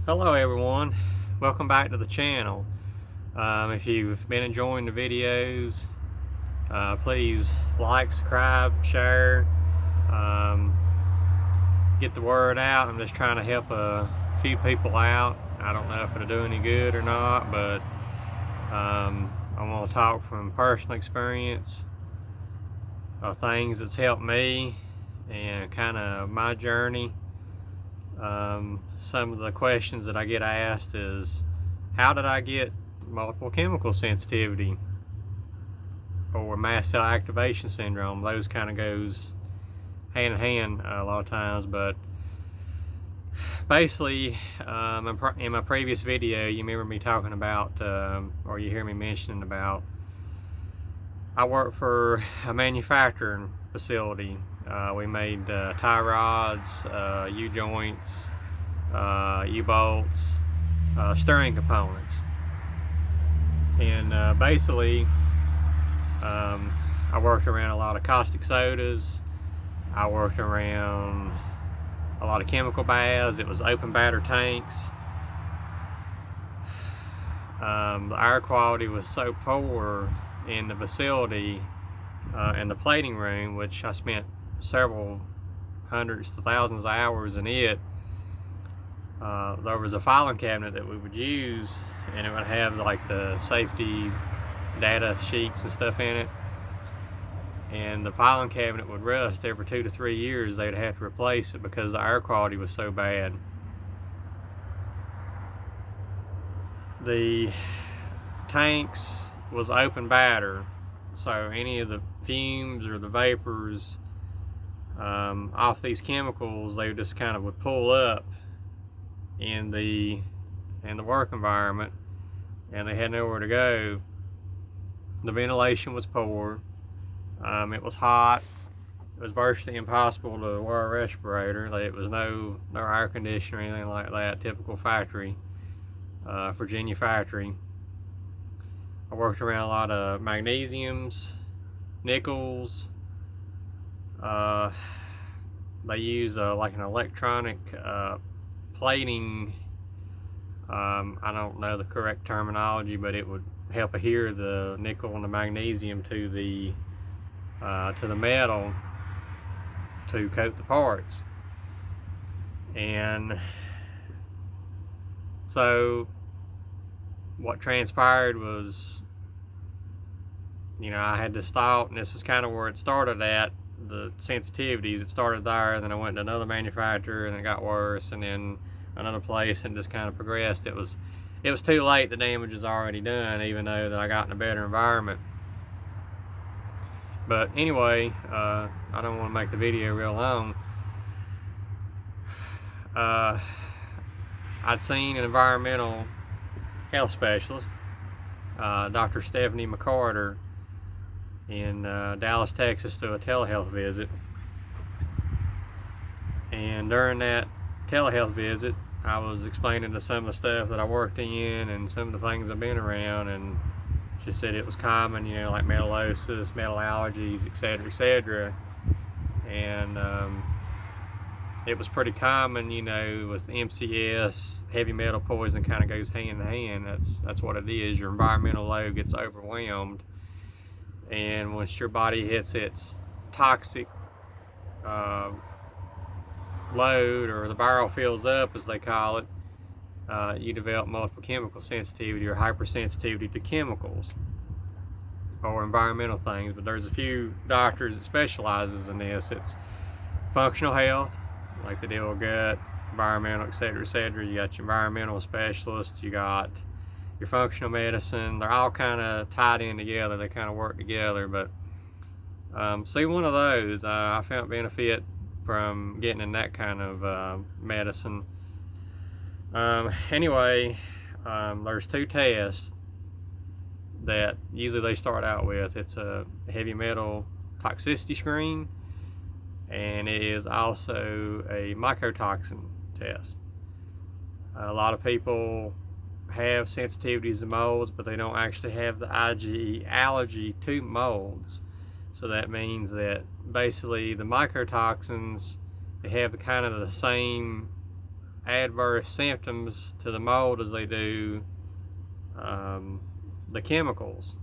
Hello everyone, welcome back to the channel. If you've been enjoying the videos, please like, subscribe, share, get the word out. I'm just trying to help a few people out. I don't know if it'll do any good or not, but I'm going to talk from personal experience of things that's helped me and kind of my journey. Some of the questions that I get asked is, how did I get multiple chemical sensitivity or mast cell activation syndrome? Those kind of goes hand in hand a lot of times, but basically in my previous video you remember me talking about, or you hear me mentioning about, I work for a manufacturing facility. We made tie rods, U-joints, U-bolts, steering components. And basically, I worked around a lot of caustic sodas. I worked around a lot of chemical baths. It was open batter tanks. The air quality was so poor in the facility, in the plating room, which I spent several hundreds to thousands of hours in it. There was a filing cabinet that we would use, and it would have like the safety data sheets and stuff in it, and the filing cabinet would rust every 2 to 3 years. They'd have to replace it because the air quality was so bad. The tanks was open batter, so any of the fumes or the vapors off these chemicals, they just kind of would pull up in the work environment, and they had nowhere to go. The ventilation was poor. It was hot. It was virtually impossible to wear a respirator. It was no air conditioner or anything like that. Typical factory, Virginia factory. I worked around a lot of magnesiums, nickels. They use like an electronic plating. I don't know the correct terminology, but it would help adhere the nickel and the magnesium to the metal to coat the parts. And so what transpired was, I had this thought, and this is kind of where it started at, the sensitivities. It started there, then I went to another manufacturer, and it got worse, and then another place, and just kind of progressed. It was too late. The damage was already done, even though that I got in a better environment. But anyway, I don't want to make the video real long. I'd seen an environmental health specialist, Dr. Stephanie McCarter, in Dallas, Texas, to a telehealth visit. And during that telehealth visit, I was explaining to some of the stuff that I worked in and some of the things I've been around, and she said it was common, like metallosis, metal allergies, etc., etc. And it was pretty common, with MCS. Heavy metal poison kind of goes hand in hand. That's what it is. Your environmental load gets overwhelmed, and once your body hits its toxic load, or the barrel fills up, as they call it, you develop multiple chemical sensitivity or hypersensitivity to chemicals or environmental things. But there's a few doctors that specializes in this. It's functional health, like they deal with gut, environmental, etc., etc. You got your environmental specialists, you got your functional medicine. They're all kind of tied in together. They kind of work together. But see, one of those, I found benefit from getting in that kind of medicine. Anyway, there's 2 tests that usually they start out with. It's a heavy metal toxicity screen, and it is also a mycotoxin test. A lot of people have sensitivities to molds, but they don't actually have the allergy to molds. So that means that basically the mycotoxins, they have kind of the same adverse symptoms to the mold as they do the chemicals.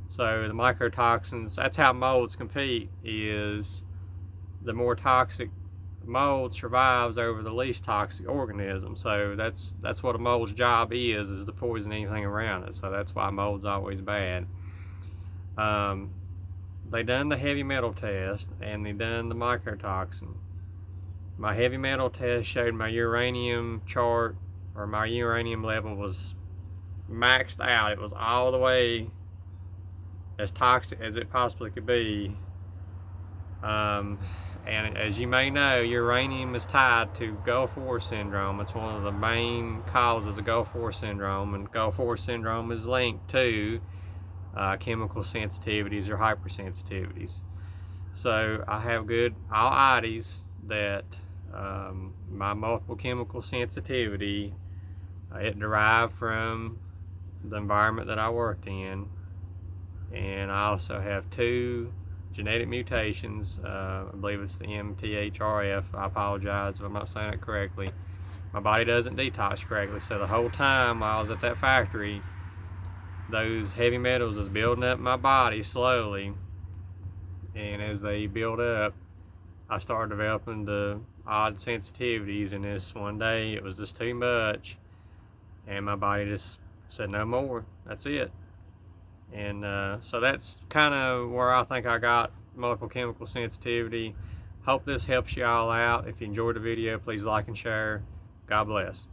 So the mycotoxins, that's how molds compete, is the more toxic mold survives over the least toxic organism. So that's what a mold's job is to poison anything around it. So that's why mold's always bad. They done the heavy metal test and they done the mycotoxin. My heavy metal test showed my uranium chart, or my uranium level, was maxed out. It was all the way as toxic as it possibly could be. And as you may know, uranium is tied to Gulf War syndrome. It's one of the main causes of Gulf War syndrome, and Gulf War syndrome is linked to chemical sensitivities or hypersensitivities. So I have good all-ides that my multiple chemical sensitivity, it derived from the environment that I worked in, and I also have 2 genetic mutations. I believe it's the MTHRF. I apologize if I'm not saying it correctly. My body doesn't detox correctly, so the whole time I was at that factory, those heavy metals is building up my body slowly, and as they build up, I started developing the odd sensitivities, and this one day it was just too much, and my body just said no more, that's it. And so that's kind of where I think I got multiple chemical sensitivity. Hope this helps you all out. If you enjoyed the video, please like and share. God bless.